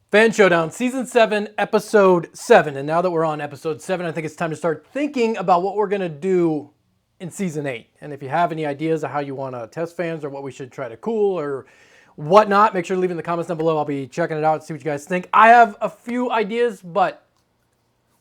Fan Showdown, Season 7, Episode 7. And now that we're on Episode 7, I think it's time to start thinking about what we're going to do in Season 8. And if you have any ideas of how you want to test fans or what we should try to cool or whatnot, make sure to leave in the comments down below. I'll be checking it out, see what you guys think. I have a few ideas, but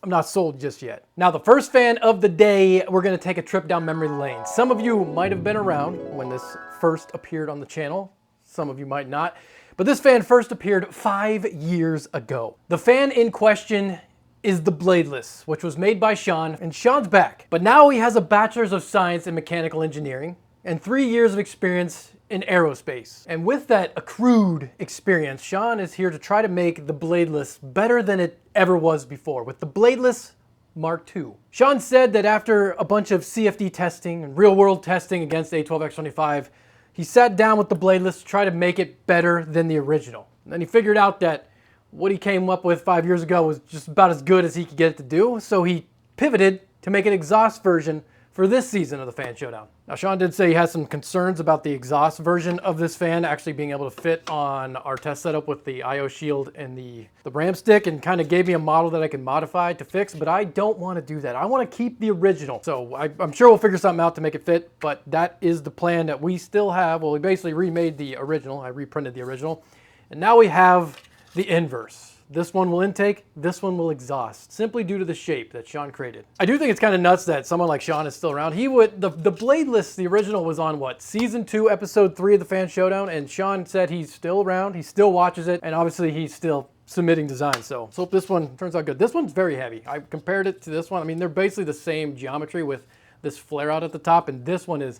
I'm not sold just yet. Now, the first fan of the day, we're going to take a trip down memory lane. Some of you might have been around when this first appeared on the channel. Some of you might not. But this fan first appeared 5 years ago. The fan in question is the Bladeless, which was made by Sean, and Sean's back. But now he has a Bachelor's of Science in Mechanical Engineering and 3 years of experience in aerospace. And with that accrued experience, Sean is here to try to make the Bladeless better than it ever was before with the Bladeless Mark II. Sean said that after a bunch of CFD testing and real-world testing against A12X25, he sat down with the Bladeless to try to make it better than the original. And then he figured out that what he came up with 5 years ago was just about as good as he could get it to do, so he pivoted to make an exhaust version for this season of the Fan Showdown. Now, Sean did say he has some concerns about the exhaust version of this fan actually being able to fit on our test setup with the IO shield and the ram stick, and kind of gave me a model that I can modify to fix, but I don't want to do that. I want to keep the original. So I'm sure we'll figure something out to make it fit, but that is the plan that we still have. Well, we basically remade the original. I reprinted the original, and now we have the inverse. This one will intake, this one will exhaust, simply due to the shape that Sean created. I do think it's kind of nuts that someone like Sean is still around. The Bladeless, the original, was on what, Season 2, Episode 3 of the Fan Showdown, and Sean said he's still around, he still watches it, and obviously he's still submitting designs, so let's hope this one turns out good. This one's very heavy. I compared it to this one. I mean, they're basically the same geometry with this flare out at the top, and this one is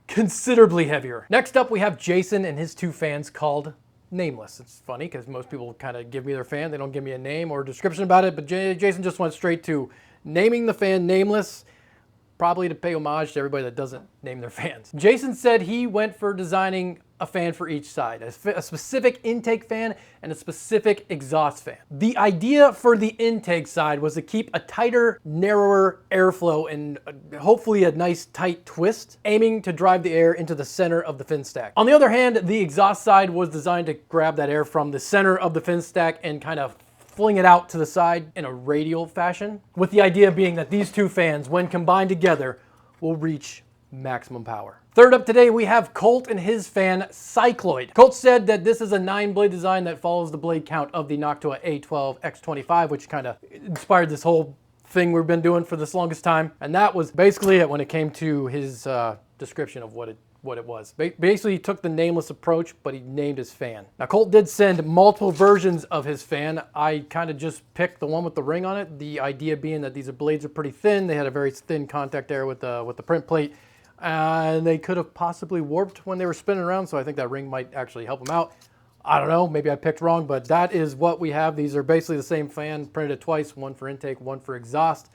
considerably heavier. Next up, we have Jason and his two fans called Nameless. It's funny because most people kind of give me their fan. They don't give me a name or a description about it, but Jason just went straight to naming the fan Nameless, probably to pay homage to everybody that doesn't name their fans. Jason said he went for designing a fan for each side, a specific intake fan and a specific exhaust fan. The idea for the intake side was to keep a tighter, narrower airflow and hopefully a nice tight twist, aiming to drive the air into the center of the fin stack. On the other hand, the exhaust side was designed to grab that air from the center of the fin stack and kind of fling it out to the side in a radial fashion, with the idea being that these two fans, when combined together, will reach maximum power. Third up today, we have Colt and his fan, Cycloid. Colt said that this is a 9-blade design that follows the blade count of the Noctua A12X25, which kind of inspired this whole thing we've been doing for this longest time. And that was basically it when it came to his description of what it was. Basically, he took the Nameless approach, but he named his fan. Now, Colt did send multiple versions of his fan. I kind of just picked the one with the ring on it. The idea being that these blades are pretty thin. They had a very thin contact there with the print plate. And they could have possibly warped when they were spinning around, so I think that ring might actually help them out. I don't know, maybe I picked wrong, but that is what we have. These are basically the same fan, printed it twice, one for intake, one for exhaust.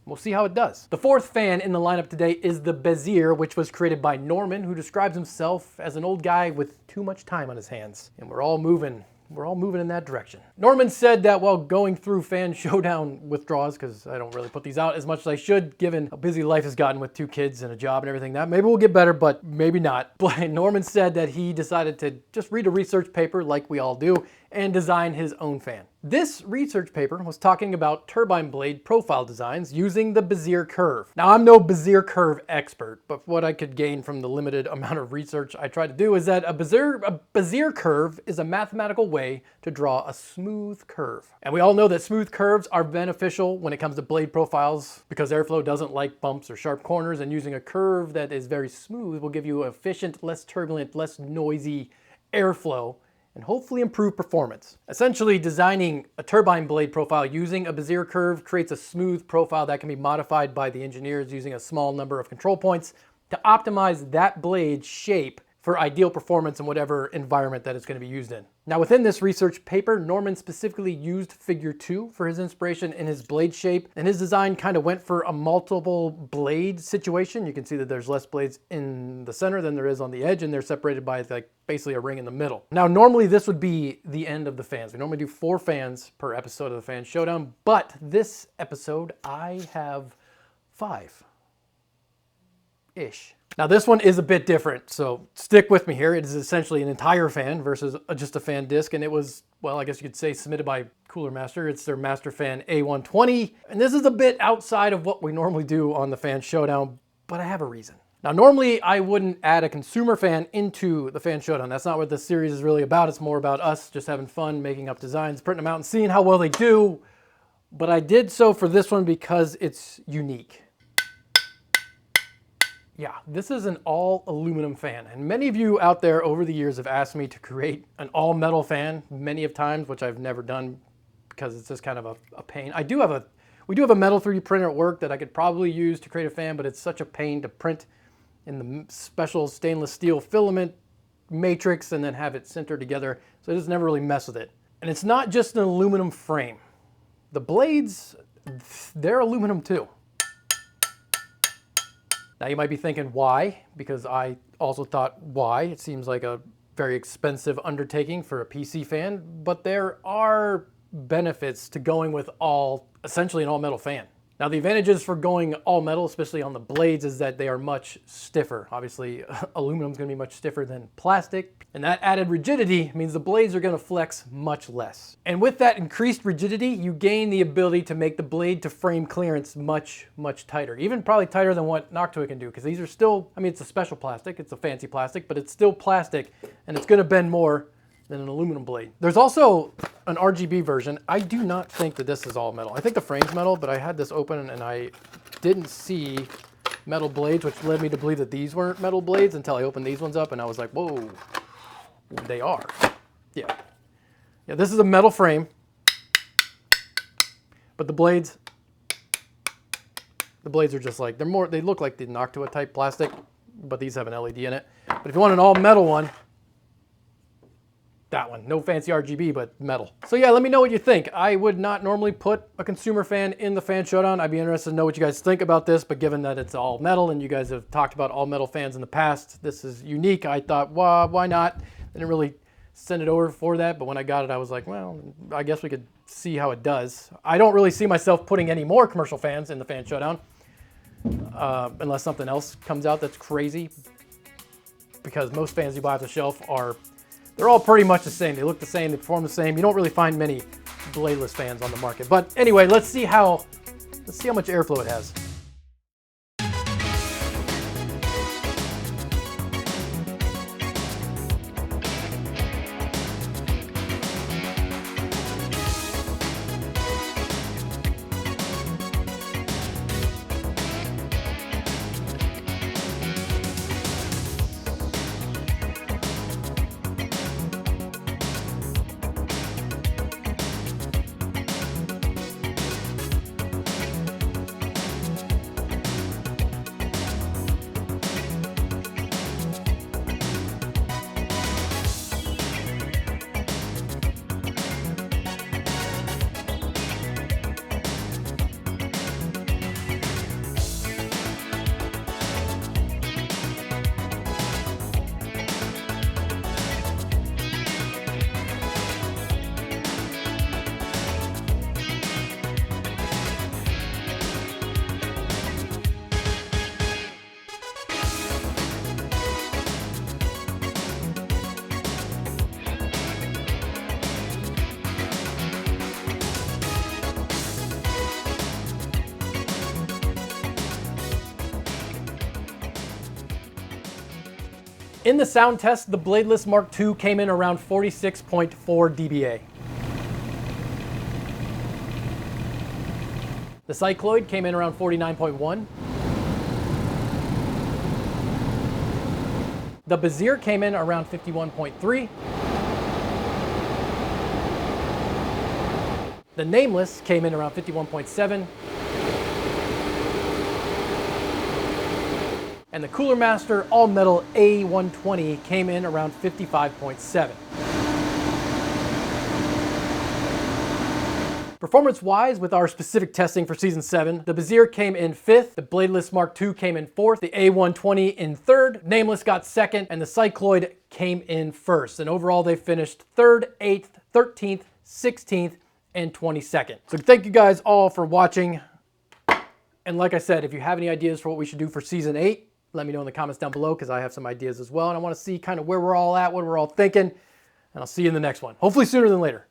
We'll see how it does. The fourth fan in the lineup today is the Bezier, which was created by Norman, who describes himself as an old guy with too much time on his hands. And we're all moving in that direction. Norman said that while going through Fan Showdown withdrawals, because I don't really put these out as much as I should, given how busy life has gotten with 2 kids and a job and everything, that maybe we'll get better, but maybe not. But Norman said that he decided to just read a research paper like we all do and design his own fan. This research paper was talking about turbine blade profile designs using the Bezier curve. Now, I'm no Bezier curve expert, but what I could gain from the limited amount of research I tried to do is that a Bezier curve is a mathematical way to draw a smooth curve. And we all know that smooth curves are beneficial when it comes to blade profiles because airflow doesn't like bumps or sharp corners, and using a curve that is very smooth will give you efficient, less turbulent, less noisy airflow and hopefully improve performance. Essentially, designing a turbine blade profile using a Bezier curve creates a smooth profile that can be modified by the engineers using a small number of control points to optimize that blade shape for ideal performance in whatever environment that it's going to be used in. Now, within this research paper, Norman specifically used figure 2 for his inspiration in his blade shape, and his design kind of went for a multiple blade situation. You can see that there's less blades in the center than there is on the edge, and they're separated by like basically a ring in the middle. Now, normally this would be the end of the fans. We normally do 4 fans per episode of the Fan Showdown, but this episode I have 5-ish. Now this one is a bit different, so stick with me here. It is essentially an entire fan versus just a fan disc, and it was, well, I guess you could say submitted by Cooler Master. It's their Master Fan A120, and this is a bit outside of what we normally do on the Fan Showdown, but I have a reason. Now normally I wouldn't add a consumer fan into the Fan Showdown. That's not what this series is really about. It's more about us just having fun, making up designs, printing them out, and seeing how well they do. But I did so for this one because it's unique. Yeah, this is an all aluminum fan, and many of you out there over the years have asked me to create an all metal fan many of times, which I've never done because it's just kind of a pain. We do have a metal 3D printer at work that I could probably use to create a fan, but it's such a pain to print in the special stainless steel filament matrix and then have it sintered together, so I just never really mess with it. And it's not just an aluminum frame. The blades, they're aluminum too. Now you might be thinking, why? Because I also thought, why? It seems like a very expensive undertaking for a PC fan, but there are benefits to going with essentially an all metal fan. Now the advantages for going all metal, especially on the blades, is that they are much stiffer. Obviously, aluminum is going to be much stiffer than plastic, and that added rigidity means the blades are going to flex much less. And with that increased rigidity, you gain the ability to make the blade to frame clearance much, much tighter. Even probably tighter than what Noctua can do, because these are still, I mean, it's a special plastic, it's a fancy plastic, but it's still plastic, and it's going to bend more than an aluminum blade. There's also an RGB version. I do not think that this is all metal. I think the frame's metal, but I had this open and I didn't see metal blades, which led me to believe that these weren't metal blades until I opened these ones up and I was like, whoa, they are. Yeah. Yeah, this is a metal frame, but the blades are just like, they look like the Noctua type plastic, but these have an LED in it. But if you want an all metal one, that one. No fancy RGB, but metal. So yeah, let me know what you think. I would not normally put a consumer fan in the Fan Showdown. I'd be interested to know what you guys think about this, but given that it's all metal and you guys have talked about all metal fans in the past, this is unique. I thought, well, why not? I didn't really send it over for that, but when I got it, I was like, well, I guess we could see how it does. I don't really see myself putting any more commercial fans in the Fan Showdown, unless something else comes out that's crazy, because most fans you buy off the shelf they're all pretty much the same. They look the same, they perform the same. You don't really find many bladeless fans on the market. But anyway, let's see how much airflow it has. In the sound test, the Bladeless Mark II came in around 46.4 dBA. The Cycloid came in around 49.1. The Bezier came in around 51.3. The Nameless came in around 51.7. And the Cooler Master All Metal A120 came in around 55.7. Performance-wise, with our specific testing for Season 7, the Bezier came in 5th, the Bladeless Mark II came in 4th, the A120 in 3rd, Nameless got 2nd, and the Cycloid came in 1st. And overall, they finished 3rd, 8th, 13th, 16th, and 22nd. So thank you guys all for watching. And like I said, if you have any ideas for what we should do for Season 8, let me know in the comments down below, because I have some ideas as well, and I want to see kind of where we're all at, what we're all thinking, and I'll see you in the next one. Hopefully sooner than later.